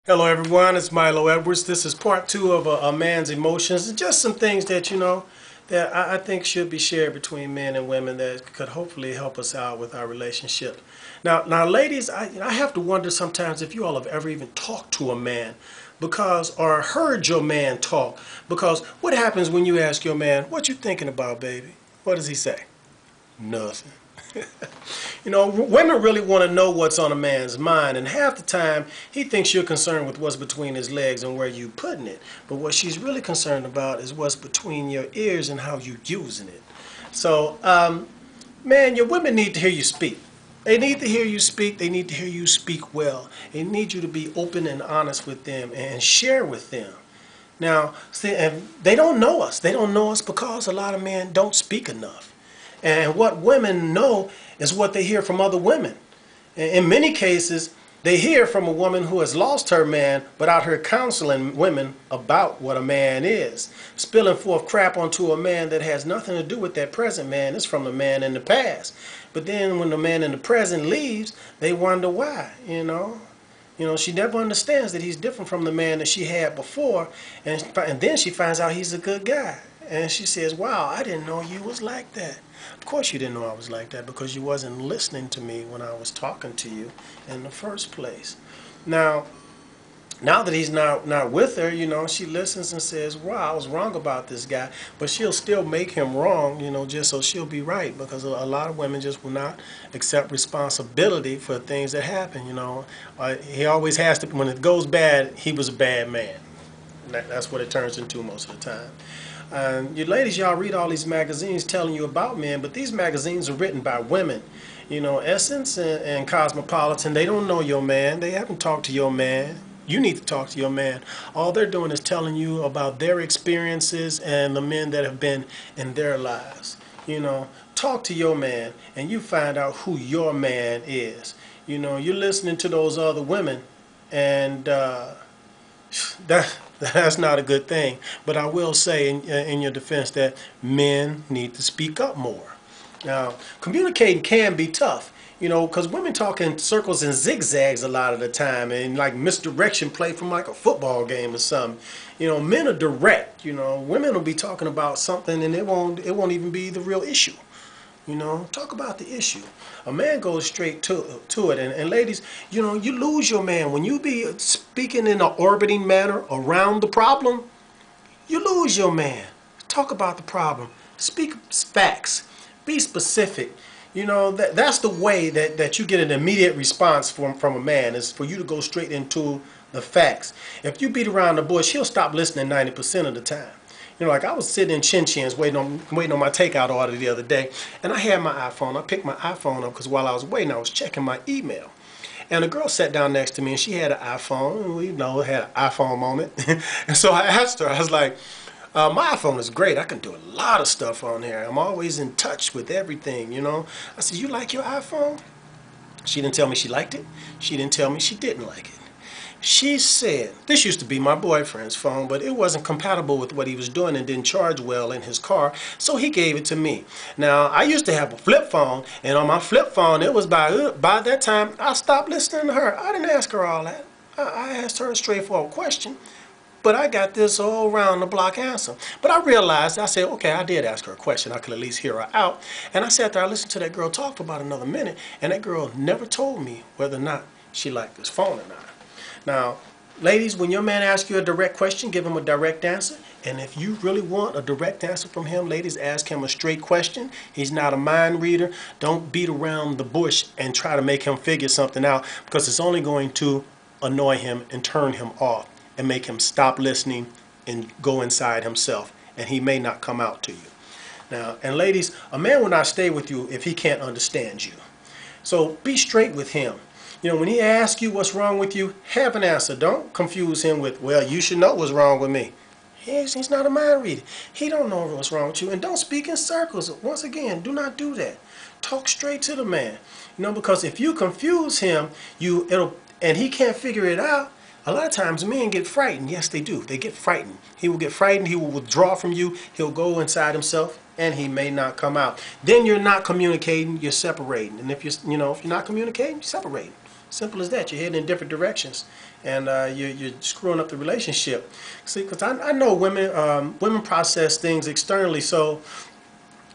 Hello everyone, it's Milo Edwards. This is part two of a man's emotions. Just some things that that I think should be shared between men and women that could hopefully help us out with our relationship. Now, ladies, I have to wonder sometimes if you all have ever even talked to a man or heard your man talk. Because what happens when you ask your man, "What you thinking about, baby?" What does he say? Nothing. Women really want to know what's on a man's mind, and half the time he thinks you're concerned with what's between his legs and where you putting it. But what she's really concerned about is what's between your ears and how you using it. So, man, your women need to hear you speak. They need to hear you speak. They need to hear you speak well. They need you to be open and honest with them and share with them. Now, see, and they don't know us. They don't know us because a lot of men don't speak enough. And what women know is what they hear from other women. In many cases, they hear from a woman who has lost her man, but out here counseling women about what a man is. Spilling forth crap onto a man that has nothing to do with that present man. It's from the man in the past. But then when the man in the present leaves, they wonder why, she never understands that he's different from the man that she had before, and then she finds out he's a good guy. And she says, "Wow, I didn't know you was like that." Of course you didn't know I was like that because you wasn't listening to me when I was talking to you in the first place. Now that he's not with her, she listens and says, "Wow, I was wrong about this guy." But she'll still make him wrong, just so she'll be right, because a lot of women just will not accept responsibility for things that happen. He always has to. When it goes bad, he was a bad man. That's what it turns into most of the time. You ladies, y'all read all these magazines telling you about men, but these magazines are written by women. Essence and Cosmopolitan, they don't know your man. They haven't talked to your man. You need to talk to your man. All they're doing is telling you about their experiences and the men that have been in their lives. Talk to your man and you find out who your man is. You're listening to those other women, and that's not a good thing. But I will say in your defense that men need to speak up more. Now, communicating can be tough, because women talk in circles and zigzags a lot of the time, and like misdirection play from like a football game or something. Men are direct. Women will be talking about something and it won't even be the real issue. Talk about the issue. A man goes straight to it. And ladies, you lose your man. When you be speaking in an orbiting manner around the problem, you lose your man. Talk about the problem. Speak facts. Be specific. That's the way that you get an immediate response from a man, is for you to go straight into the facts. If you beat around the bush, he'll stop listening 90% of the time. Like I was sitting in Chin Chin's waiting on my takeout order the other day, and I had my iPhone. I picked my iPhone up because while I was waiting, I was checking my email. And a girl sat down next to me, and she had an iPhone, and we had an iPhone moment. And so I asked her, I was like, "My iPhone is great. I can do a lot of stuff on here. I'm always in touch with everything, I said, "You like your iPhone?" She didn't tell me she liked it. She didn't tell me she didn't like it. She said, this used to be my boyfriend's phone, but it wasn't compatible with what he was doing and didn't charge well in his car, so he gave it to me. Now, I used to have a flip phone, and on my flip phone, it was by that time, I stopped listening to her. I didn't ask her all that. I asked her a straightforward question, but I got this all round the block answer. But I realized, I said, okay, I did ask her a question. I could at least hear her out. And I sat there, I listened to that girl talk for about another minute, and that girl never told me whether or not she liked this phone or not. Now, ladies, when your man asks you a direct question, give him a direct answer. And if you really want a direct answer from him, ladies, ask him a straight question. He's not a mind reader. Don't beat around the bush and try to make him figure something out, because it's only going to annoy him and turn him off and make him stop listening and go inside himself. And he may not come out to you. Now, and ladies, a man will not stay with you if he can't understand you. So be straight with him. When he asks you what's wrong with you, have an answer. Don't confuse him with, "Well, you should know what's wrong with me." He's not a mind reader. He don't know what's wrong with you. And don't speak in circles. Once again, do not do that. Talk straight to the man. Because if you confuse him, and he can't figure it out, a lot of times men get frightened. Yes, they do. They get frightened. He will get frightened. He will withdraw from you. He'll go inside himself, and he may not come out. Then you're not communicating. You're separating. And if you're not communicating, you're separating. Simple as that. You're heading in different directions, and you're screwing up the relationship. See, because I know women process things externally, so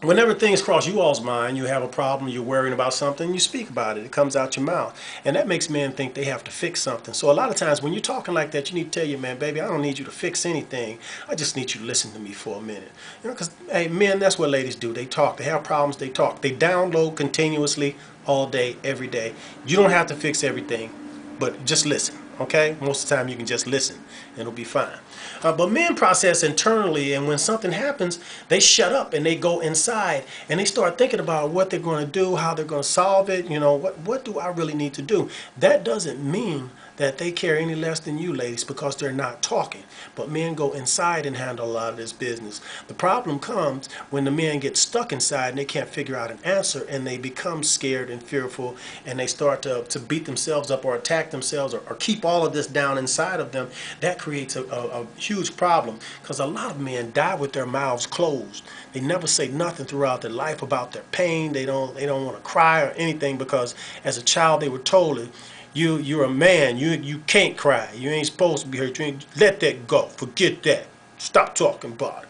whenever things cross you all's mind, you have a problem, you're worrying about something, you speak about it. It comes out your mouth. And that makes men think they have to fix something. So a lot of times when you're talking like that, you need to tell your man, baby, I don't need you to fix anything. I just need you to listen to me for a minute. You know, because, hey, men, that's what ladies do. They talk. They have problems, they talk. They download continuously all day, every day. You don't have to fix everything, but just listen. Okay? Most of the time you can just listen and it'll be fine. But men process internally, and when something happens, they shut up and they go inside and they start thinking about what they're going to do, how they're going to solve it. You know, what do I really need to do? That doesn't mean that they care any less than you ladies because they're not talking. But men go inside and handle a lot of this business. The problem comes when the men get stuck inside and they can't figure out an answer, and they become scared and fearful, and they start to beat themselves up or attack themselves, or keep all of this down inside of them. That creates a huge problem, because a lot of men die with their mouths closed. They never say nothing throughout their life about their pain. They don't want to cry or anything, because as a child they were told it. You're a man. You can't cry. You ain't supposed to be hurt. You ain't, let that go. Forget that. Stop talking about it.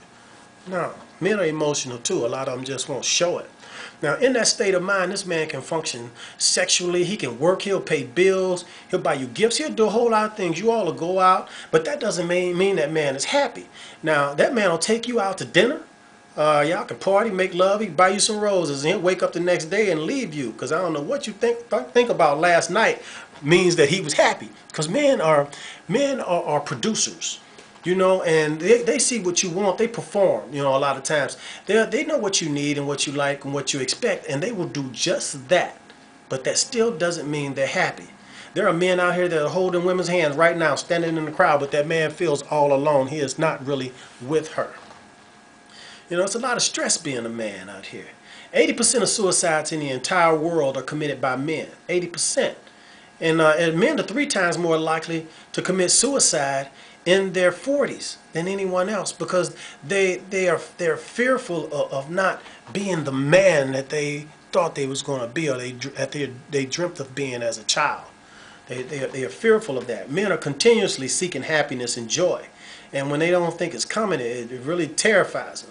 No, men are emotional too. A lot of them just won't show it. Now, in that state of mind, this man can function sexually. He can work. He'll pay bills. He'll buy you gifts. He'll do a whole lot of things. You all will go out, but that doesn't mean that man is happy. Now, that man will take you out to dinner. Y'all can party, make love. He can buy you some roses, and he'll wake up the next day and leave you. Because I don't know what you think about last night means that he was happy. Because men are producers, you know, and they see what you want. They perform, you know, a lot of times. They know what you need and what you like and what you expect, and they will do just that. But that still doesn't mean they're happy. There are men out here that are holding women's hands right now, standing in the crowd, but that man feels all alone. He is not really with her. You know, it's a lot of stress being a man out here. 80% of suicides in the entire world are committed by men. 80%. And men are 3 times more likely to commit suicide in their 40s than anyone else, because they're fearful of not being the man that they thought they was going to be, or they dreamt of being as a child. They are fearful of that. Men are continuously seeking happiness and joy. And when they don't think it's coming, it really terrifies them.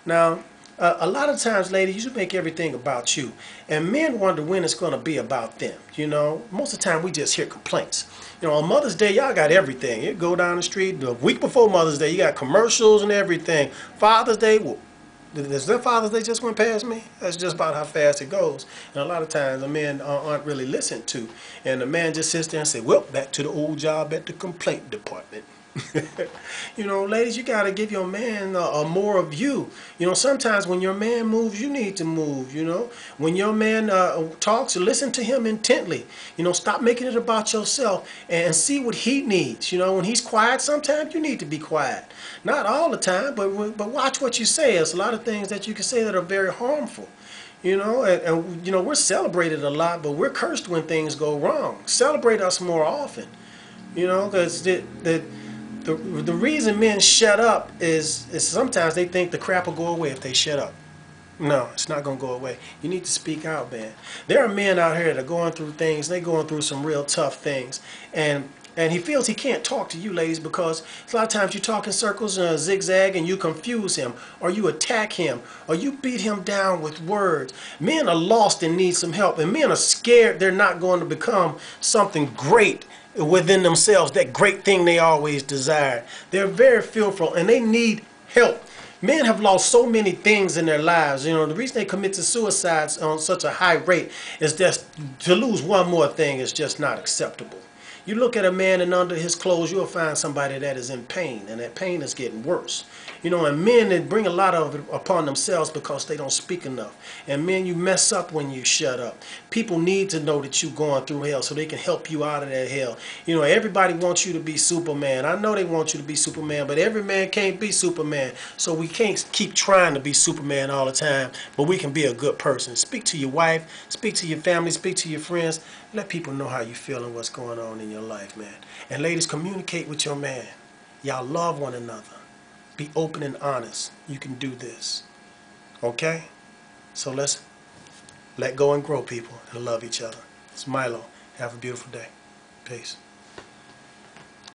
Now, a lot of times, ladies, you make everything about you. And men wonder when it's going to be about them. You know, most of the time we just hear complaints. You know, on Mother's Day, y'all got everything. You go down the street, the week before Mother's Day, you got commercials and everything. Father's Day, well, does that Father's Day just went past me? That's just about how fast it goes. And a lot of times the men aren't really listened to. And the man just sits there and says, well, back to the old job at the complaint department. You know, ladies, you got to give your man more of you. You know, sometimes when your man moves, you need to move, you know. When your man talks, listen to him intently. You know, stop making it about yourself and see what he needs. You know, when he's quiet, sometimes you need to be quiet. Not all the time, but watch what you say. There's a lot of things that you can say that are very harmful. You know, and you know, we're celebrated a lot, but we're cursed when things go wrong. Celebrate us more often. You know, because the reason men shut up is sometimes they think the crap will go away if they shut up. No, it's not going to go away. You need to speak out, man. There are men out here that are going through things. They're going through some real tough things. And he feels he can't talk to you, ladies, because a lot of times you talk in circles and zigzag, and you confuse him, or you attack him, or you beat him down with words. Men are lost and need some help, and men are scared they're not going to become something great within themselves, that great thing they always desired. They're very fearful, and they need help. Men have lost so many things in their lives. You know, the reason they commit to suicides on such a high rate is just to lose one more thing is just not acceptable. You look at a man, and under his clothes you'll find somebody that is in pain, and that pain is getting worse. You know, and men, they bring a lot of it upon themselves because they don't speak enough. And men, you mess up when you shut up. People need to know that you're going through hell so they can help you out of that hell. You know, everybody wants you to be Superman. I know they want you to be Superman, but every man can't be Superman. So we can't keep trying to be Superman all the time, but we can be a good person. Speak to your wife, speak to your family, speak to your friends. Let people know how you feel and what's going on in your life, man. And ladies, communicate with your man. Y'all love one another. Be open and honest. You can do this. Okay? So let's let go and grow, people, and love each other. It's Milo. Have a beautiful day. Peace.